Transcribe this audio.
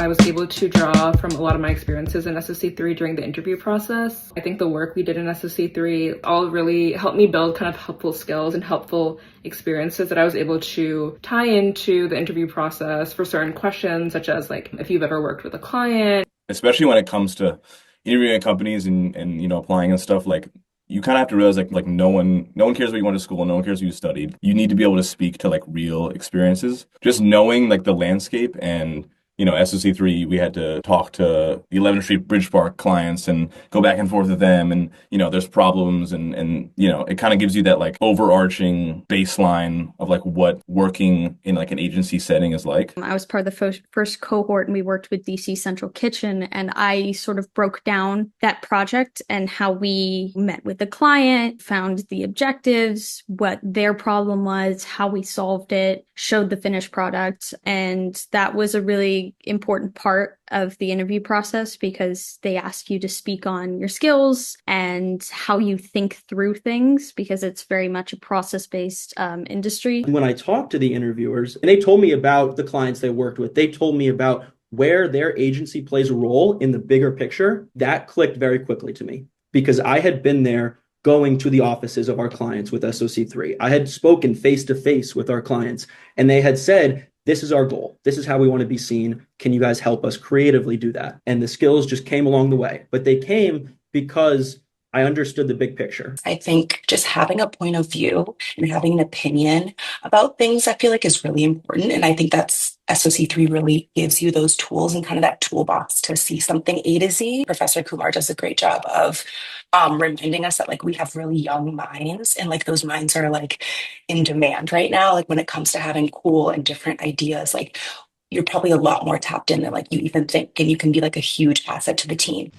I was able to draw from a lot of my experiences in SOC3 during the interview process. I think the work we did in SOC3 all really helped me build kind of helpful skills and helpful experiences that I was able to tie into the interview process for certain questions, such as like if you've ever worked with a client. Especially when it comes to interviewing at companies and applying and stuff, like you kind of have to realize like no one cares what you went to school, no one cares what you studied. You need to be able to speak to like real experiences. Just knowing like the landscape and SOC3, we had to talk to the 11th Street Bridge Park clients and go back and forth with them. And, there's problems and it kind of gives you that like overarching baseline of like what working in like an agency setting is like. I was part of the first cohort and we worked with DC Central Kitchen, and I sort of broke down that project and how we met with the client, found the objectives, what their problem was, how we solved it, showed the finished product. And that was a really important part of the interview process because they ask you to speak on your skills and how you think through things, because it's very much a process-based industry. When I talked to the interviewers and they told me about the clients they worked with, they told me about where their agency plays a role in the bigger picture. That clicked very quickly to me because I had been there going to the offices of our clients with SOC3. I had spoken face to face with our clients and they had said, this is our goal. This is how we want to be seen. Can you guys help us creatively do that? And the skills just came along the way, but they came because I understood the big picture. I think just having a point of view and having an opinion about things, I feel like is really important. And I think that's SOC3 really gives you those tools and kind of that toolbox to see something A to Z. Professor Kumar does a great job of reminding us that like we have really young minds and like those minds are like in demand right now. Like when it comes to having cool and different ideas, like you're probably a lot more tapped in than like you even think, and you can be like a huge asset to the team.